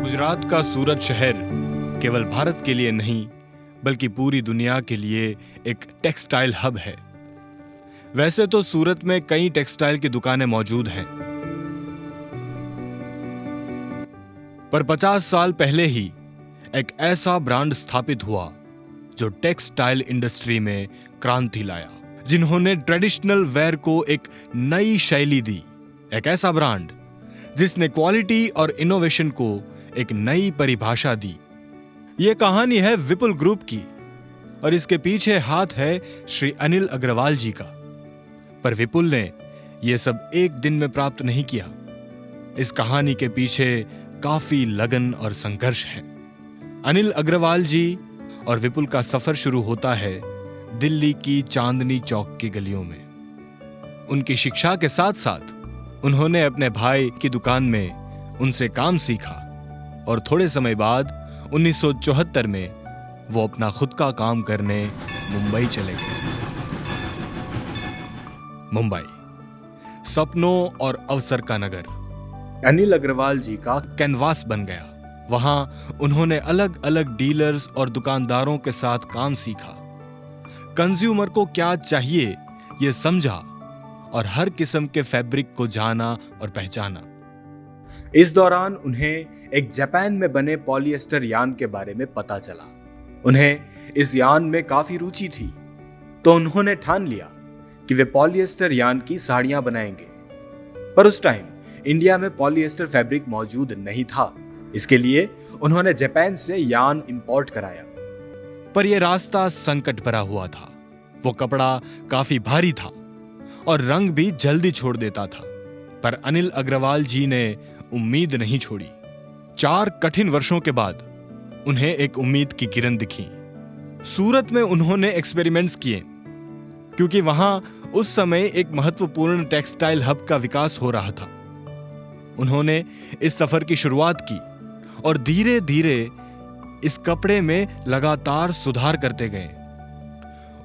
गुजरात का सूरत शहर केवल भारत के लिए नहीं बल्कि पूरी दुनिया के लिए एक टेक्सटाइल हब है। वैसे तो सूरत में कई टेक्सटाइल की दुकानें मौजूद हैं, पर 50 साल पहले ही एक ऐसा ब्रांड स्थापित हुआ जो टेक्सटाइल इंडस्ट्री में क्रांति लाया, जिन्होंने ट्रेडिशनल वेयर को एक नई शैली दी। एक ऐसा ब्रांड जिसने क्वालिटी और इनोवेशन को एक नई परिभाषा दी। यह कहानी है विपुल ग्रुप की और इसके पीछे हाथ है श्री अनिल अग्रवाल जी का। पर विपुल ने यह सब एक दिन में प्राप्त नहीं किया। इस कहानी के पीछे काफी लगन और संघर्ष है। अनिल अग्रवाल जी और विपुल का सफर शुरू होता है दिल्ली की चांदनी चौक की गलियों में। उनकी शिक्षा के साथ साथ उन्होंने अपने भाई की दुकान में उनसे काम सीखा और थोड़े समय बाद 1974 में वो अपना खुद का काम करने मुंबई चले गए। मुंबई, सपनों और अवसर का नगर, अनिल अग्रवाल जी का कैनवास बन गया। वहां उन्होंने अलग अलग डीलर्स और दुकानदारों के साथ काम सीखा, कंज्यूमर को क्या चाहिए ये समझा और हर किस्म के फैब्रिक को जाना और पहचाना। इस दौरान उन्हें एक जापान में बने पॉलिएस्टर यान के बारे में पता चला। उन्हें इस यान में काफी रुचि थी, तो उन्होंने ठान लिया कि वे पॉलिएस्टर यान की साड़ियां बनाएंगे। पर उस टाइम इंडिया में पॉलिएस्टर फैब्रिक मौजूद नहीं था, इसके लिए उन्होंने जापान से यान इंपोर्ट कराया। पर यह रास्ता संकट भरा हुआ था। वो कपड़ा काफी भारी था और रंग भी जल्दी छोड़ देता था। पर अनिल अग्रवाल जी ने उम्मीद नहीं छोड़ी। 4 कठिन वर्षों के बाद उन्हें एक उम्मीद की किरण दिखी। सूरत में उन्होंने एक्सपेरिमेंट्स किए, क्योंकि वहां उस समय एक महत्वपूर्ण टेक्सटाइल हब का विकास हो रहा था। उन्होंने इस सफर की शुरुआत की और धीरे धीरे इस कपड़े में लगातार सुधार करते गए।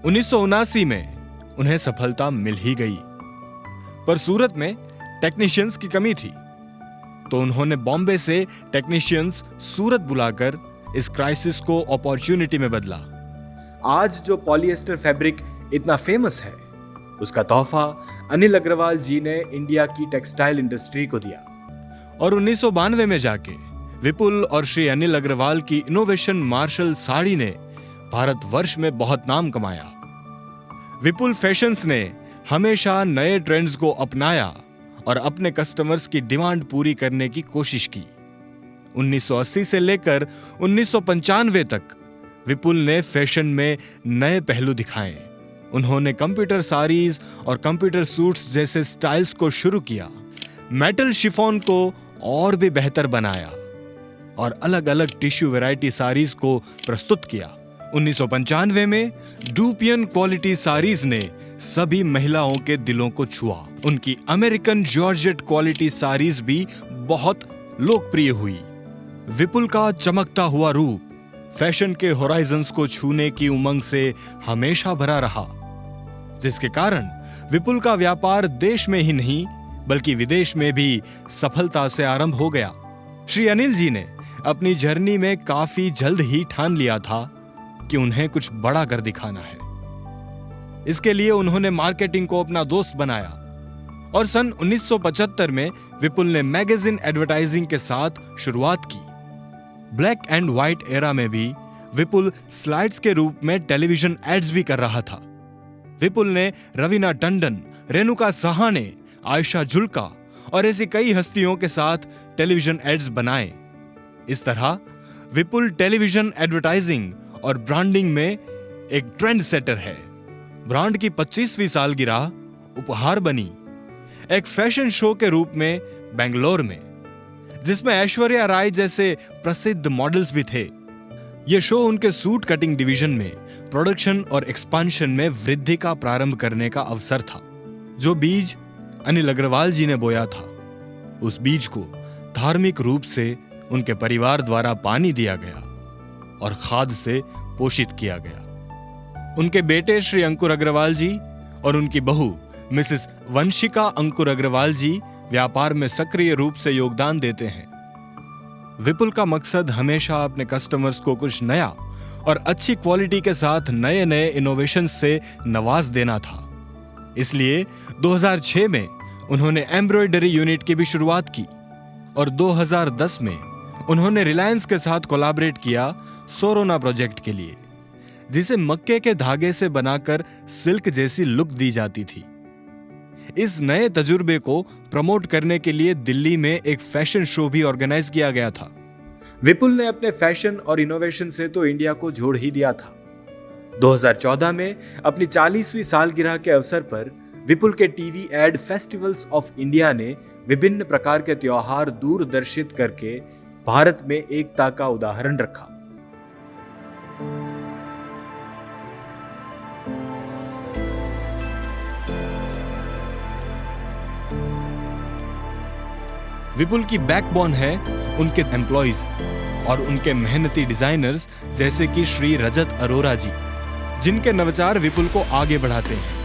1979 में उन्हें सफलता मिल ही गई, पर सूरत में टेक्नीशियंस की कमी थी, तो उन्होंने बॉम्बे से टेक्नीशियंस सूरत बुलाकर इस क्राइसिस को अपॉर्चुनिटी में बदला। आज जो पॉलिएस्टर फैब्रिक इतना फेमस है, उसका तोहफा अनिल अग्रवाल जी ने इंडिया की टेक्सटाइल इंडस्ट्री को दिया। और 1992 में जाके विपुल और श्री अनिल अग्रवाल की इनोवेशन मार्शल साड़ी ने भारतवर्ष में बहुत नाम कमाया। विपुल फैशंस ने हमेशा नए ट्रेंड्स को अपनाया और अपने कस्टमर्स की डिमांड पूरी करने की कोशिश की। 1980 से लेकर 1995 तक विपुल ने फैशन में नए पहलू दिखाए। उन्होंने कंप्यूटर साड़ीज और कंप्यूटर सूट्स जैसे स्टाइल्स को शुरू किया, मेटल शिफॉन को और भी बेहतर बनाया और अलग अलग टिश्यू वैरायटी साड़ीज को प्रस्तुत किया। 1995 में डूपियन क्वालिटी साड़ीज ने सभी महिलाओं के दिलों को छुआ। उनकी अमेरिकन जॉर्जेट क्वालिटी साड़ीज भी बहुत लोकप्रिय हुई। विपुल का चमकता हुआ रूप फैशन के होराइजन्स को छूने की उमंग से हमेशा भरा रहा, जिसके कारण विपुल का व्यापार देश में ही नहीं बल्कि विदेश में भी सफलता से आरंभ हो गया। श्री अनिल जी ने अपनी जर्नी में काफी जल्द ही ठान लिया था कि उन्हें कुछ बड़ा कर दिखाना है। इसके लिए उन्होंने मार्केटिंग को अपना दोस्त बनाया और सन 1975 में विपुल ने मैगजीन एडवर्टाइजिंग के साथ शुरुआत की। ब्लैक एंड व्हाइट एरा में भी विपुल स्लाइड्स के रूप में टेलीविजन एड्स भी कर रहा था। विपुल ने रवीना टंडन, रेणुका सहाने, आयशा जुल्का और ऐसी कई हस्तियों के साथ टेलीविजन एड्स बनाए। इस तरह विपुल टेलीविजन एडवर्टाइजिंग और ब्रांडिंग में एक ट्रेंड सेटर है। ब्रांड की 25वीं सालगिरह उपहार बनी एक फैशन शो के रूप में बेंगलोर में, जिसमें ऐश्वर्या राय जैसे प्रसिद्ध मॉडल्स भी थे। यह शो उनके सूट कटिंग डिवीजन में प्रोडक्शन और एक्सपांशन में वृद्धि का प्रारंभ करने का अवसर था। जो बीज अनिल अग्रवाल जी ने बोया था, उस बीज को धार्मिक रूप से उनके परिवार द्वारा पानी दिया गया और खाद से पोषित किया गया। उनके बेटे श्री अंकुर अग्रवाल जी और उनकी बहू मिसेस वंशिका अंकुर अग्रवाल जी व्यापार में सक्रिय रूप से योगदान देते हैं। विपुल का मकसद हमेशा अपने कस्टमर्स को कुछ नया और अच्छी क्वालिटी के साथ नए नए इनोवेशन से नवाज देना था। इसलिए 2006 में उन्होंने एम्ब्रॉयडरी यूनिट की भी शुरुआत की और 2010 में उन्होंने रिलायंस के साथ कोलैबोरेट किया सोरोना प्रोजेक्ट के लिए, जिसे मक्के के धागे से बनाकर सिल्क जैसी लुक दी जाती थी। इस नए तजुर्बे को प्रमोट करने के लिए दिल्ली में एक फैशन शो भी ऑर्गेनाइज किया गया था। विपुल ने अपने फैशन और इनोवेशन से तो इंडिया को जोड़ ही दिया था। 2014 में अपनी 40वीं सालगिरह के अवसर पर विपुल के TV ad festivals of India ने विभिन्न प्रकार के त्योहार दूरदर्शित करके भारत में एकता का उदाहरण रखा। विपुल की बैकबोन है उनके एम्प्लॉइज और उनके मेहनती डिजाइनर्स जैसे कि श्री रजत अरोरा जी, जिनके नवाचार विपुल को आगे बढ़ाते हैं।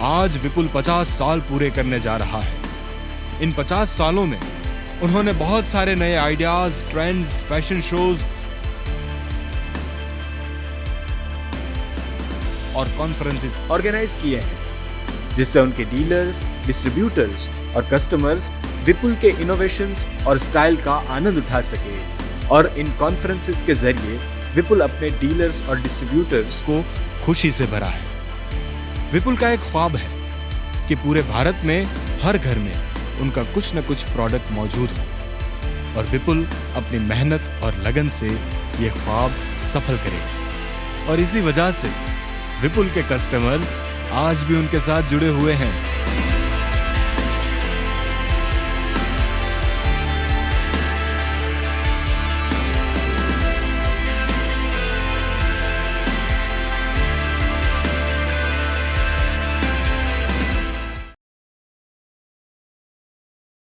आज विपुल 50 साल पूरे करने जा रहा है। इन 50 सालों में उन्होंने बहुत सारे नए आइडियाज, ट्रेंड्स, फैशन शोज और कॉन्फ्रेंसेस ऑर्गेनाइज किए हैं, जिससे उनके डीलर्स, डिस्ट्रीब्यूटर्स और कस्टमर्स विपुल के इनोवेशंस और स्टाइल का आनंद उठा सके। और इन कॉन्फ्रेंसेस के जरिए विपुल अपने डीलर्स और डिस्ट्रीब्यूटर्स को खुशी से भरा है। विपुल का एक ख्वाब है कि पूरे भारत में हर घर में उनका कुछ न कुछ प्रोडक्ट मौजूद हो और विपुल अपनी मेहनत और लगन से ये ख्वाब सफल करेगा। और इसी वजह से विपुल के कस्टमर्स आज भी उनके साथ जुड़े हुए हैं।